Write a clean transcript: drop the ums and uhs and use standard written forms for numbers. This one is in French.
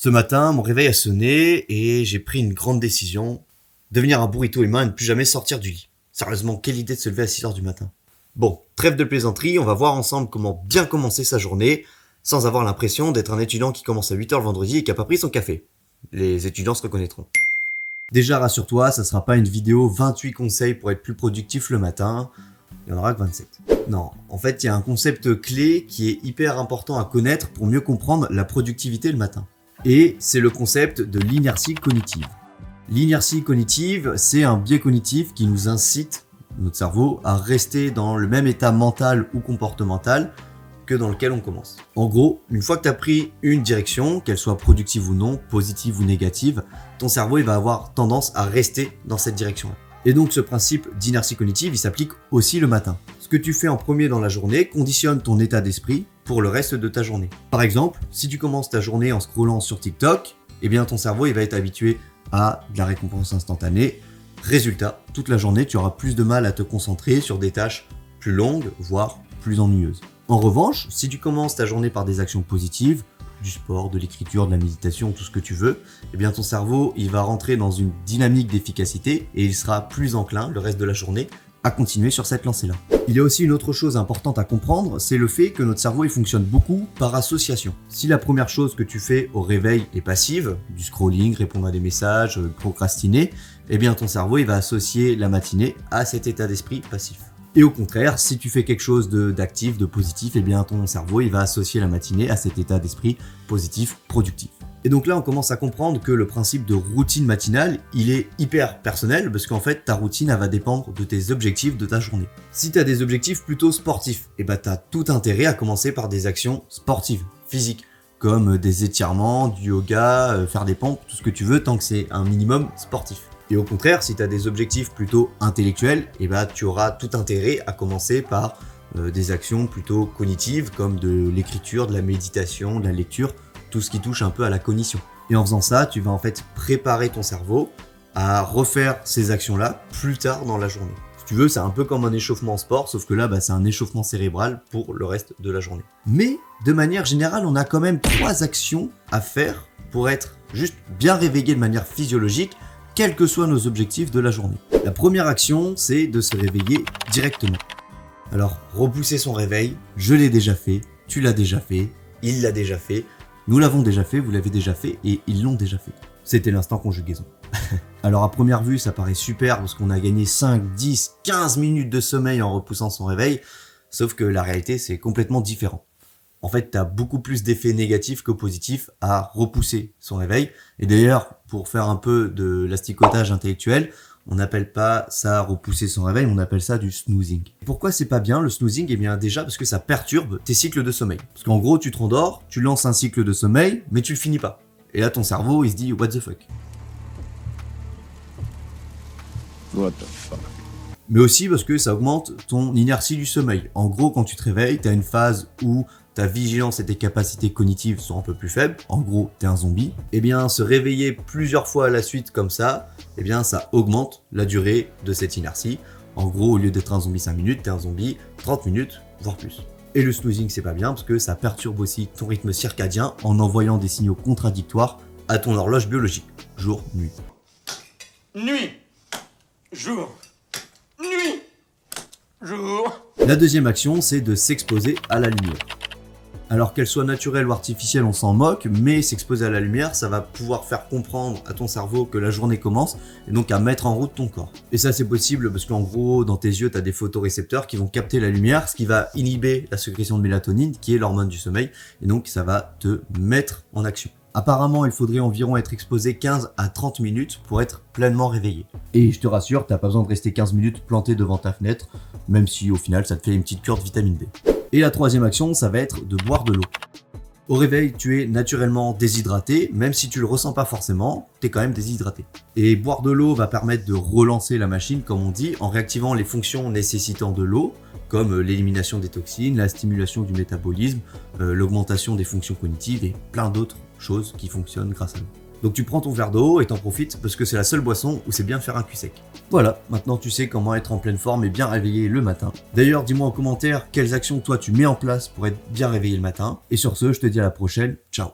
Ce matin, mon réveil a sonné et j'ai pris une grande décision. Devenir un burrito humain et ne plus jamais sortir du lit. Sérieusement, quelle idée de se lever à 6h du matin. Bon, trêve de plaisanterie, on va voir ensemble comment bien commencer sa journée sans avoir l'impression d'être un étudiant qui commence à 8h le vendredi et qui n'a pas pris son café. Les étudiants se reconnaîtront. Déjà, rassure-toi, ça sera pas une vidéo 28 conseils pour être plus productif le matin. Il n'y en aura que 27. Non, en fait, il y a un concept clé qui est hyper important à connaître pour mieux comprendre la productivité le matin. Et c'est le concept de l'inertie cognitive. L'inertie cognitive, c'est un biais cognitif qui nous incite, notre cerveau, à rester dans le même état mental ou comportemental que dans lequel on commence. En gros, une fois que tu as pris une direction, qu'elle soit productive ou non, positive ou négative, ton cerveau il va avoir tendance à rester dans cette direction-là. Et donc ce principe d'inertie cognitive, il s'applique aussi le matin. Ce que tu fais en premier dans la journée conditionne ton état d'esprit pour le reste de ta journée. Par exemple, si tu commences ta journée en scrollant sur TikTok, eh bien ton cerveau il va être habitué à de la récompense instantanée. Résultat, toute la journée, tu auras plus de mal à te concentrer sur des tâches plus longues, voire plus ennuyeuses. En revanche, si tu commences ta journée par des actions positives, du sport, de l'écriture, de la méditation, tout ce que tu veux, eh bien ton cerveau, il va rentrer dans une dynamique d'efficacité et il sera plus enclin, le reste de la journée, à continuer sur cette lancée-là. Il y a aussi une autre chose importante à comprendre, c'est le fait que notre cerveau il fonctionne beaucoup par association. Si la première chose que tu fais au réveil est passive, du scrolling, répondre à des messages, procrastiner, eh bien ton cerveau il va associer la matinée à cet état d'esprit passif. Et au contraire, si tu fais quelque chose d'actif, de positif, eh bien ton cerveau il va associer la matinée à cet état d'esprit positif, productif. Et donc là, on commence à comprendre que le principe de routine matinale, il est hyper personnel parce qu'en fait, ta routine, elle va dépendre de tes objectifs de ta journée. Si tu as des objectifs plutôt sportifs, eh ben, tu as tout intérêt à commencer par des actions sportives, physiques, comme des étirements, du yoga, faire des pompes, tout ce que tu veux, tant que c'est un minimum sportif. Et au contraire, si tu as des objectifs plutôt intellectuels, eh ben, tu auras tout intérêt à commencer par des actions plutôt cognitives, comme de l'écriture, de la méditation, de la lecture, tout ce qui touche un peu à la cognition. Et en faisant ça, tu vas en fait préparer ton cerveau à refaire ces actions-là plus tard dans la journée. Si tu veux, c'est un peu comme un échauffement en sport, sauf que là, c'est un échauffement cérébral pour le reste de la journée. Mais de manière générale, on a quand même 3 actions à faire pour être juste bien réveillé de manière physiologique, quels que soient nos objectifs de la journée. La première action, c'est de se réveiller directement. Alors, repousser son réveil, je l'ai déjà fait, tu l'as déjà fait, il l'a déjà fait, nous l'avons déjà fait, vous l'avez déjà fait et ils l'ont déjà fait. C'était l'instant conjugaison. Alors à première vue, ça paraît super parce qu'on a gagné 5, 10, 15 minutes de sommeil en repoussant son réveil, sauf que la réalité, c'est complètement différent. En fait, tu as beaucoup plus d'effets négatifs que positifs à repousser son réveil. Et d'ailleurs, pour faire un peu de l'asticotage intellectuel, on n'appelle pas ça repousser son réveil, on appelle ça du snoozing. Pourquoi c'est pas bien le snoozing? Eh bien déjà parce que ça perturbe tes cycles de sommeil. Parce qu'en gros, tu te rendors, tu lances un cycle de sommeil, mais tu le finis pas. Et là, ton cerveau, il se dit what the fuck. What the fuck. Mais aussi parce que ça augmente ton inertie du sommeil. En gros, quand tu te réveilles, tu as une phase où ta vigilance et tes capacités cognitives sont un peu plus faibles. En gros, t'es un zombie. Eh bien, se réveiller plusieurs fois à la suite comme ça, eh bien, ça augmente la durée de cette inertie. En gros, au lieu d'être un zombie 5 minutes, t'es un zombie 30 minutes, voire plus. Et le snoozing, c'est pas bien parce que ça perturbe aussi ton rythme circadien en envoyant des signaux contradictoires à ton horloge biologique. Jour, nuit. Nuit, jour, nuit, jour. La deuxième action, c'est de s'exposer à la lumière. Alors qu'elle soit naturelle ou artificielle, on s'en moque, mais s'exposer à la lumière, ça va pouvoir faire comprendre à ton cerveau que la journée commence et donc à mettre en route ton corps. Et ça c'est possible parce qu'en gros, dans tes yeux, tu as des photorécepteurs qui vont capter la lumière, ce qui va inhiber la sécrétion de mélatonine, qui est l'hormone du sommeil, et donc ça va te mettre en action. Apparemment, il faudrait environ être exposé 15 à 30 minutes pour être pleinement réveillé. Et je te rassure, t'as pas besoin de rester 15 minutes planté devant ta fenêtre, même si au final, ça te fait une petite cure de vitamine D. Et la troisième action, ça va être de boire de l'eau. Au réveil, tu es naturellement déshydraté, même si tu le ressens pas forcément, tu es quand même déshydraté. Et boire de l'eau va permettre de relancer la machine, comme on dit, en réactivant les fonctions nécessitant de l'eau, comme l'élimination des toxines, la stimulation du métabolisme, l'augmentation des fonctions cognitives et plein d'autres choses qui fonctionnent grâce à l'eau. Donc tu prends ton verre d'eau et t'en profites parce que c'est la seule boisson où c'est bien de faire un cul sec. Voilà, maintenant tu sais comment être en pleine forme et bien réveillé le matin. D'ailleurs, dis-moi en commentaire quelles actions toi tu mets en place pour être bien réveillé le matin. Et sur ce, je te dis à la prochaine. Ciao.